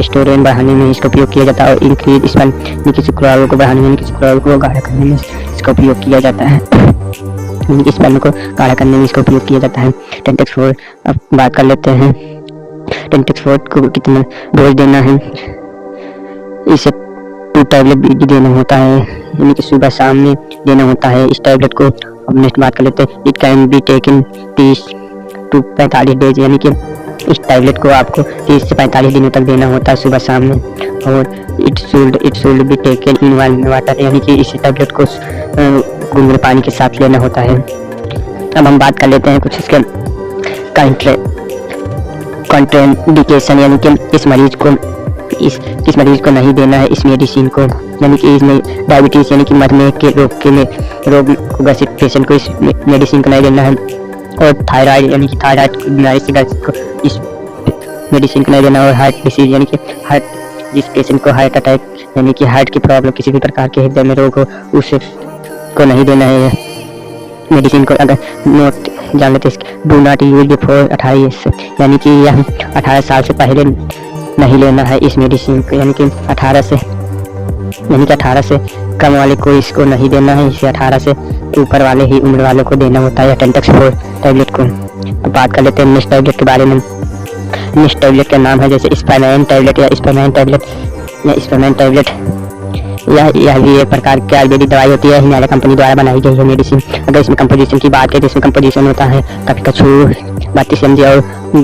स्टेरोन बढ़ाने में इसका उपयोग किया जाता है और इंक्रीज स्पर्म यानी कि शुक्राणुओं को बढ़ाने यानी कि शुक्राणुओं को गाढ़ा करने में इसका उपयोग किया जाता है, यानी कि स्पर्म को गाढ़ा करने में इसका उपयोग किया जाता है टेंटेक्स 4। अब बात कर लेते हैं टेंटेक्स 4 को कितना डोज देना है। इसे 2 टैबलेट भी देना होता है यानी कि सुबह शाम में देना होता है इस टैबलेट को। अब नेक्स्ट बात कर लेते हैं it can be taken 30 to 45 days यानी कि इस टैबलेट को आपको 30 से 45 दिनों तक देना होता है सुबह शाम में और it should be taken in warm water यानी कि इस टैबलेट को गुनगुने पानी के साथ लेना होता है। अब हम बात कर लेते हैं कुछ इसके कॉन्ट्राइंडिकेशन यानी कि इस मरीज को नहीं देना है इस मेडिसिन को, यानी कि इसमें डायबिटीज़ यानी कि मधुमेह के रोग को ग्रसित पेशेंट को इस मेडिसिन को नहीं देना है और थायराइड यानी कि थायराइड बीमारी से ग्रसित को इस मेडिसिन को नहीं देना और हार्ट डिसीज यानी कि हार्ट जिस पेशेंट को हार्ट अटैक यानी कि हार्ट की प्रॉब्लम किसी भी प्रकार के हृदय में रोग हो उसे को नहीं देना है मेडिसिन को। अगर नोट जान लेते do not use before 18 years यानी कि यह 18 साल से पहले नहीं लेना है इस मेडिसिन को, यानी कि 18 से कम वाले को इसको नहीं देना है, इसे 18 से ऊपर वाले ही उम्र वालों को देना होता है टेंटेक्स 4 टैबलेट को। अब बात कर लेते हैं नेक्स्ट टैबलेट के बारे में। नेक्स्ट टैबलेट का नाम है जैसे स्पाइनाइन टैबलेट या स्पाइनाइन टैबलेट यह स्पेरमेंट टैबलेट यह भी एक प्रकार की आयुर्वेदिक दवाई होती है, हिमालय कंपनी द्वारा बनाई गई है मेडिसिन। अगर इसमें कंपोजिशन की बात करें तो इसमें कंपोजिशन होता है कभी कछू 32 mg और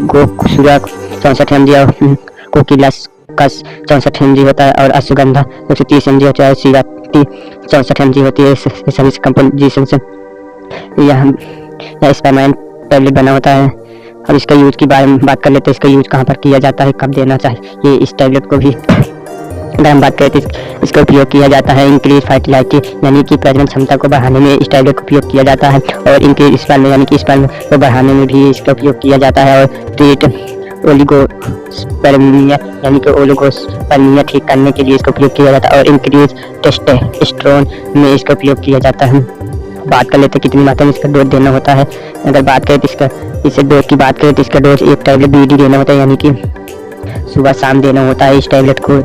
गोसूरा 64 mg और कोकिलस कस 64 mg होता है और अश्वगंधा 130 mg होता है, सिराती 64 mg होती है। सभी कंपोजिशन से यह स्पेरमेंट टैबलेट बना होता है। अब इसका यूज की बारे में बात कर लेते हैं, इसका यूज कहाँ पर किया जाता है, कब देना चाहिए। ये इस टैबलेट को भी अगर हम बात करें तो इसका उपयोग किया जाता है इंक्रीज फर्टिलिटी यानी कि प्रजनन क्षमता को बढ़ाने में इस टैबलेट का उपयोग किया जाता है, और इंक्रीज स्पर्म यानी कि स्पर्म को बढ़ाने में भी इसका उपयोग किया जाता है, और ट्रीट ओलिगोस्पर्मिया यानी कि ओलिगोस्पर्मिया ठीक करने के लिए इसका उपयोग किया जाता है, और इंक्रीज टेस्टोस्टेरोन में इसका उपयोग किया जाता है। बात कर लेते हैं कितनी मात्रा में इसका डोज देना होता है। अगर बात करें तो इससे डोज की बात करें तो इसका डोज एक टैबलेट बीडी देना होता है, यानी कि सुबह शाम देना होता है। इस टैबलेट को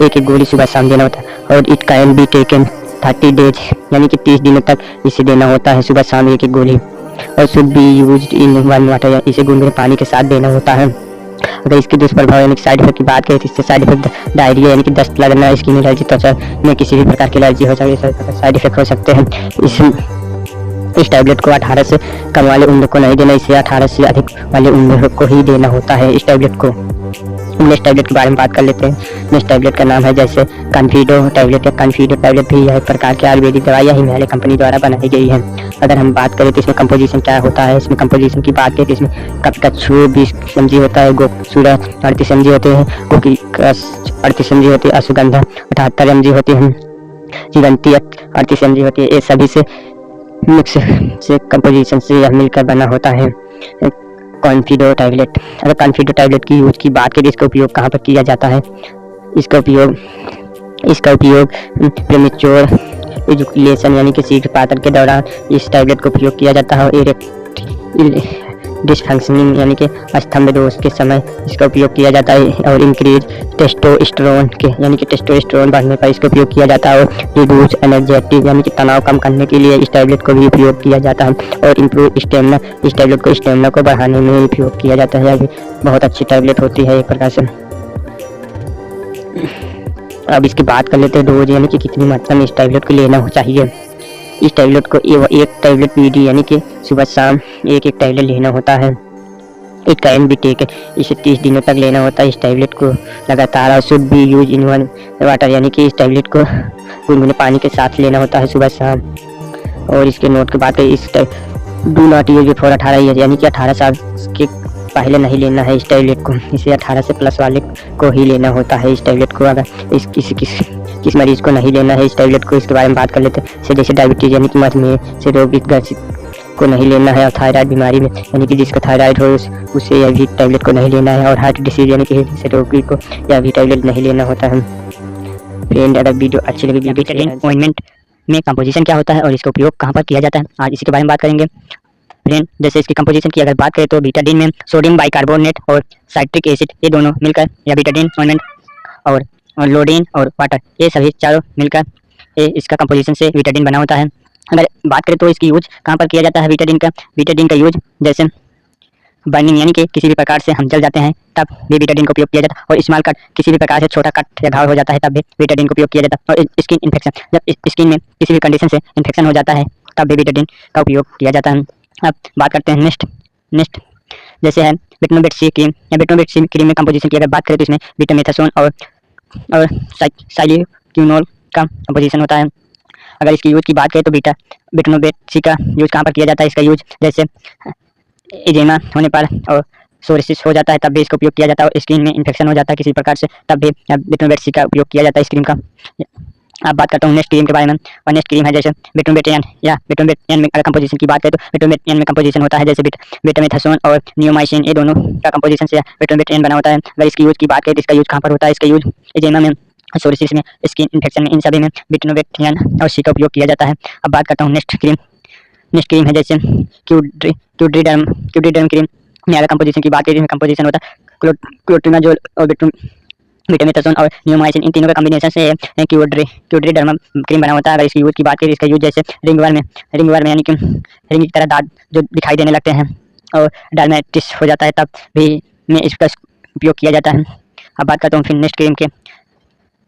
एक गोली सुबह शाम देना होता है, और it can be taken 30 days यानी कि 30 दिनों तक इसे देना होता है, सुबह शाम एक गोली, और should be used in one water, इसे गुनगुने पानी के साथ देना होता है। अगर इसके दुष्प्रभाव यानी कि साइड इफेक्ट की बात करें तो इससे साइड इफेक्ट डायरिया यानी कि दस्त लगना, स्किन एलर्जी, त्वचा में किसी भी प्रकार की एलर्जी हो सकती है, साइड इफेक्ट हो सकते हैं। इस टैबलेट को 18 से कम वाले उम्र को नहीं देना, इसे 18 से अधिक वाले उम्र को ही देना होता है इस टैबलेट को। नेक्स्ट टैबलेट के बारे में बात कर लेते हैं। नेक्स्ट टैबलेट का नाम है जैसे कॉन्फिडो टैबलेट या कॉन्फिडो टैबलेट भी यह एक प्रकार की आयुर्वेदिक दवाई हिमालय कंपनी द्वारा बनाई गई है। अगर हम बात करें तो इसमें कंपोजिशन क्या होता है, इसमें कंपोजिशन की बात करें तो इसमें कपकच्छू 20 mg होता है, गोसूरा 38 mg होते हैं, कोकिलस 38 mg होती है, अश्वगंधा 78 mg होती है, चिरंती 38 mg होती है। ये सभी से मिक्स से कंपोजिशन से यह मिलकर बना होता है कॉन्फिडो टैबलेट। अगर कॉन्फिडो टैबलेट की यूज की बात करें इसका उपयोग कहाँ पर किया जाता है, इसका उपयोग प्रीमेच्योर एजुकेशन यानी कि शीघ्रपातन के दौरान इस टैबलेट का उपयोग किया जाता है, और डिसफंक्शनिंग यानी कि स्तंभ दोष के समय इसका उपयोग किया जाता है, और इंक्रीज टेस्टोस्टेरोन के यानी कि टेस्टोस्टेरोन बढ़ने पर इसका उपयोग किया जाता है, और रिड्यूस एनर्जेटिक यानी कि तनाव कम करने के लिए इस टैबलेट को भी उपयोग किया जाता है, और इम्प्रूव स्टेमिना इस टैबलेट को स्टेमिना को बढ़ाने में उपयोग किया जाता है। यह बहुत अच्छी टैबलेट होती है एक प्रकार से। अब इसकी बात कर लेते हैं डोज यानी कि कितनी मात्रा में इस टैबलेट को लेना चाहिए। इस टैबलेट को एक टैबलेट पीडी यानी कि सुबह शाम एक टैबलेट लेना होता है। इट कैन बी टेकन, इसे 30 दिनों तक लेना होता है इस टैबलेट को लगातार, और should be use in one water यानी कि इस टैबलेट को गुनगुने पानी के साथ लेना होता है सुबह शाम। और इसके नोट की बात करें, इस do not use before 18 year यानी कि 18 साल के पहले नहीं लेना है इस टैबलेट को, इसे 18 से प्लस वाले को ही लेना होता है इस टैबलेट को। अगर किस मरीज को नहीं लेना है इस टैबलेट को, इसके बारे में बात कर लेते हैं। जैसे डायबिटीज यानी कि मधुमेह से रोगित ग्रसित को नहीं लेना है, और थायराइड बीमारी में यानी कि जिसका थायराइड हो उसे यह भी टैबलेट को नहीं लेना है, और हार्ट डिसीज यानी कि हृदय से रोगी को यह भी टैबलेट नहीं लेना होता है। फ्रेंड अगर वीडियो अच्छी लगी ऑइंटमेंट में कंपोजिशन क्या होता है और इसका उपयोग कहाँ पर किया जाता है, आज इसी के बारे में बात करेंगे। फ्रेंड जैसे इसकी कंपोजिशन की अगर बात करें तो बीटाडीन में सोडियम बाइकार्बोनेट और साइट्रिक एसिड ये दोनों मिलकर या बीटाडीन ऑइंटमेंट, और लोडीन और वाटर ये सभी चारों मिलकर इसका कंपोजिशन से बीटाडीन बना होता है। अगर बात करें तो इसकी यूज कहाँ पर किया जाता है बीटाडीन का यूज जैसे बर्निंग यानी कि किसी भी प्रकार से हम जल जाते हैं तब भी बीटाडीन का उपयोग किया जाता है, और स्मॉल कट किसी भी प्रकार से छोटा कट या घाव हो जाता है तब भी बीटाडीन का उपयोग किया जाता है, और स्किन इन्फेक्शन जब स्किन में किसी भी कंडीशन से इन्फेक्शन हो जाता है तब भी बीटाडीन का उपयोग किया जाता है। अब बात करते हैं नेक्स्ट जैसे है विटामिन सी क्रीम या विटामिन सी क्रीम में कंपोजिशन की अगर बात करें तो इसमें बीटामेथासोन और साइक्लोक्विनोल का कंपोजिशन होता है। अगर इसकी यूज की बात करें तो विटामिन सी का यूज कहाँ पर किया जाता है, इसका यूज जैसे एजेमा होने पर और सोरियासिस हो जाता है तब भी इसका उपयोग किया जाता है, और स्किन में इन्फेक्शन हो जाता है किसी प्रकार से तब भी विटामिन सी का उपयोग किया जाता है इस क्रीम का। अब बात करता हूँ नेक्स्ट क्रीम के बारे में, और नेक्स्ट क्रीम है जैसे विटामिन एन या विटामिन एन में अगर कंपोजिशन की बात करें तो विटामिन एन में कंपोजिशन होता है जैसे विटामिथासोन और नियोमाइसिन ये दोनों का कंपोजिशन से विटामिन एन बना होता है। अगर इसकी यूज की बात करें तो इसका यूज कहाँ पर होता है, इसका यूज एजेमा में, सोरियासिस में, स्किन इन्फेक्शन में, इन सभी में विटामिन एन और सी का उपयोग किया जाता है। अब बात करता हूँ नेक्स्ट क्रीम है जैसे क्यूडीडर्म क्रीम में अगर कंपोजिशन की बात करें इसमें कंपोजिशन होता है क्लोट्रिमाजोल और विटामिथासोन और नियोमाइसिन इन तीनों का कॉम्बिनेशन से क्यूडीडर्म क्रीम बना होता है। अगर इसकी यूज की बात करें इसका यूज जैसे रिंगवर्म यानी कि रिंग की तरह दाग जो दिखाई देने लगते हैं और डायमेटिस हो जाता है तब भी में इसका उपयोग किया जाता है। अब बात करता हूँ फिर नेक्स्ट क्रीम के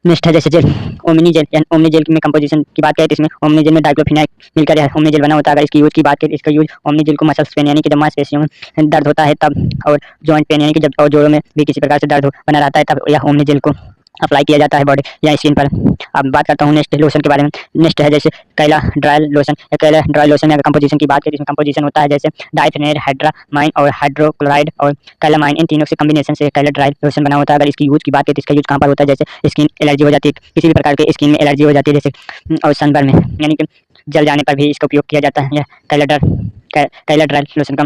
नेक्स्ट है जैसे जेल, ओमनी जेल या ओमनी जेल में कंपोजिशन की बात करें तो इसमें ओमनी जेल में डाइक्लोफिनाक मिलकर ओमनी जेल बना होता है। अगर इसकी यूज की बात करें, इसका यूज ओमनी जेल को मसल्स पेन यानी कि जब मांसपेशियों में दर्द होता है तब, और जॉइंट पेन यानी कि जब और जोड़ों में भी किसी प्रकार से दर्द बना रहता है तब यह ओमनी जेल को अप्लाई किया जाता है बॉडी या स्किन पर। अब बात करता हूँ नेक्स्ट लोशन के बारे में। नेक्स्ट है जैसे कैला ड्राई लोशन या कैला ड्राई लोशन में अगर कंपोजिशन की बात करें, इसमें कंपोजिशन होता है जैसे डाइफेनेर, हाइड्रामाइन और हाइड्रोक्लोराइड और कैलामाइन, इन तीनों से कॉम्बिनेशन से कैला ड्राई लोशन बना होता है। अगर इसकी यूज की बात करें तो इसका यूज कहाँ पर होता है, जैसे स्किन एलर्जी हो जाती है, किसी भी प्रकार के स्किन में एलर्जी हो जाती है जैसे, और सनबर्न में यानी कि जल जाने पर भी इसका उपयोग किया जाता है, यह कैला ड्राई लोशन का।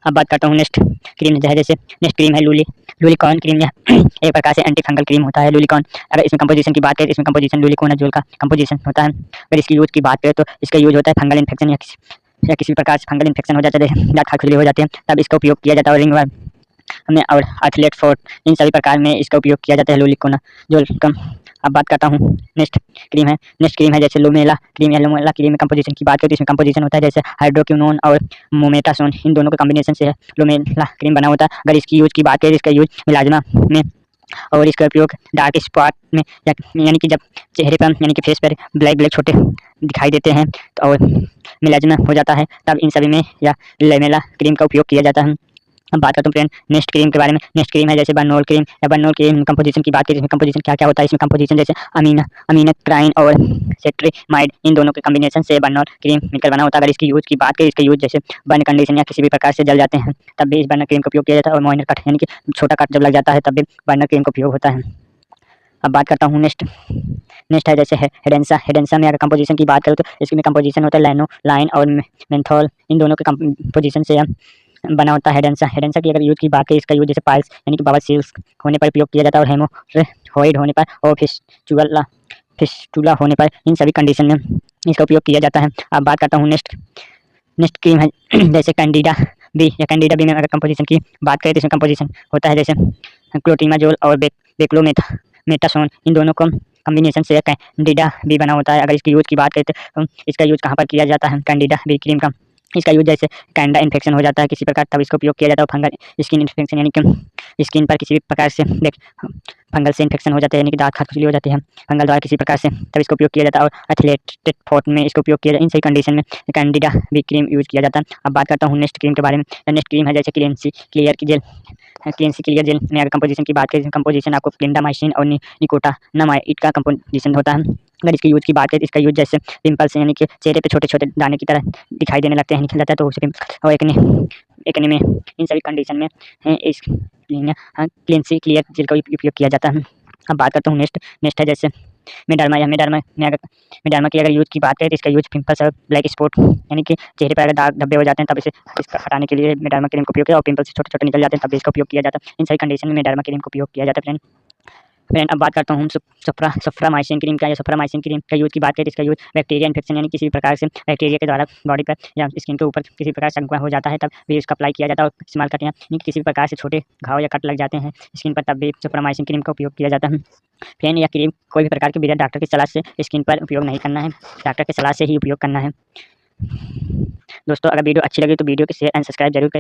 अब बात करता हूँ नेक्स्ट क्रीम है जैसे, नेक्स्ट क्रीम है लूलिकॉन क्रीम। यह एक प्रकार से एंटी फंगल क्रीम होता है लूलिकॉन। अगर इसमें कंपोजिशन की बात करें, इसमें कंपोजिशन लूलिकोनाजोल का कंपोजिशन होता है। अगर इसकी यूज की बात करें तो इसका यूज होता है फंगल इन्फेक्शन या किसी प्रकार से फंगल इन्फेक्शन हो जाता है, दांत खुजली हो जाते हैं, तब इसका उपयोग किया जाता है। और रिंगवर्म में और एथलेट फोर्ट, इन सभी प्रकार में इसका उपयोग किया जाता है लूलिकोनाजोल का। अब बात करता हूँ नेक्स्ट क्रीम है जैसे लोमेला क्रीम या लोमेला क्रीम में कंपोजिशन की बात करें तो इसमें कंपोजिशन होता है जैसे हाइड्रोक्विनोन और मोमेटासोन, इन दोनों के कॉम्बिनेशन से लोमेला क्रीम बना होता है। अगर इसकी यूज की बात करें, इसका यूज मिलाजमा में और इसका उपयोग डार्क स्पॉट में यानी कि जब चेहरे पर यानी कि फेस पर ब्लैक छोटे दिखाई देते हैं और मिलाजमा हो जाता है तब इन सभी में या लेमेला क्रीम का उपयोग किया जाता है। अब बात करता हूँ फ्रेंड नेक्स्ट क्रीम के बारे में। नेक्स्ट क्रीम है जैसे बर्नोल क्रीम या बर्नोल क्रीम कंपोजिशन की बात करें, इसमें कंपोजिशन क्या क्या होता है, इसमें कंपोजिशन जैसे अमीनोक्राइन और सेट्रिमाइड, इन दोनों के कॉम्बिनेशन से बर्नोल क्रीम मिलकर बना होता है। अगर इसकी यूज की बात करें, इसका यूज जैसे बर्न कंडीशन या किसी भी प्रकार से जल जाते हैं तब भी इस बर्नर क्रीम का उपयोग किया जाता है, और माइनर कट यानी कि छोटा कट जब लग जाता है तब भी बर्नर क्रीम का उपयोग होता है। अब बात करता हूँ नेक्स्ट है जैसे हेडेंसा में अगर कंपोजिशन की बात करें तो इसमें कंपोजिशन होता है लाइन और मेंथोल, इन दोनों के कंपोजिशन से बना होता है हेडेंसा की अगर यूज की बात करें, इसका यूज जैसे पाइल्स यानी कि बवासीर होने पर उपयोग किया जाता है, और हेमोरॉइड होने पर और फिस्टुला होने पर, इन सभी कंडीशन में इसका उपयोग किया जाता है। अब बात करता हूँ नेक्स्ट क्रीम है जैसे कैंडिडा बी में अगर कंपोजिशन की बात करें तो इसमें कंपोजिशन होता है जैसे क्लोट्रिमाजोल और बेक्लोमेटासोन, इन दोनों को कॉम्बिनेशन से कैंडिडा बी बना होता है। अगर इसकी यूज की बात करें तो इसका यूज कहाँ पर किया जाता है, कैंडिडा बी क्रीम का इसका यूज जैसे कैंडा इन्फेक्शन हो जाता है किसी प्रकार, तब इसका उपयोग किया जाता है। फंगल स्किन इन्फेक्शन यानी कि स्किन पर किसी भी प्रकार से फंगल से इन्फेक्शन हो जाते हैं यानी कि दांत खुजली हो जाती है फंगल द्वारा किसी प्रकार से, तब इसका उपयोग किया जाता है। और एथलेटेड फोर्ट में इसका उपयोग किया जाता है। इन सही कंडीशन में कैंडिडा बी क्रीम यूज किया जाता है। अब बात करता हूँ नेक्स्ट क्रीम के बारे में। नेक्स्ट क्रीम है जैसे क्लींसी क्लियर की जेल जेल में अगर कंपोजिशन की बात करें, कंपोजिशन आपको क्लिंडामाइसिन और निकोटानामाइड का कंपोजिशन होता है। अगर इसकी यूज की बात करें, इसका यूज जैसे पिंपल्स यानी कि चेहरे पे छोटे छोटे दाने की तरह दिखाई देने लगते हैं, निकल जाता है तो उसे और एकने में, इन सभी कंडीशन में इस क्लींसी क्लियर जेल का उपयोग किया जाता है। अब बात करता हूँ नेक्स्ट है जैसे मिडारमा की अगर यूज की बात करें तो इसका यूज पिंपल्स और ब्लैक स्पॉट यानी कि चेहरे पर अगर दाग धब्बे हो जाते हैं तब इसका हटाने के लिए मिडारमा क्रीम का उपयोग किया, और पिंपल्स छोटे छोटे निकल जाते हैं तब भी इसका उपयोग किया जाता है। इन सभी कंडीशन में मिडारमा क्रीम का उपयोग किया जाता है। फ्रेंड अब बात करता हूँ सफ्रामाइसिन क्रीम का। या सफ्रामाइसिन क्रीम का यूज की बात करें, इसका यूज बैक्टीरिया इन्फेक्शन यानी किसी भी प्रकार से बैक्टीरिया के द्वारा बॉडी पर या स्किन के ऊपर किसी प्रकार से संक्रमण हो जाता है तब भी इसका अप्लाई किया जाता है। और इस्तेमाल करते हैं यानी किसी भी प्रकार से छोटे घाव या कट लग जाते हैं स्किन पर, तब भी सफ्रामाइसिन क्रीम का उपयोग किया जाता है। फ्रेंड यह क्रीम कोई भी प्रकार के बिना डॉक्टर की सलाह से स्किन पर उपयोग नहीं करना है, डॉक्टर की सलाह से ही उपयोग करना है। दोस्तों अगर वीडियो अच्छी लगी तो वीडियो को शेयर एंड सब्सक्राइब जरूर करें।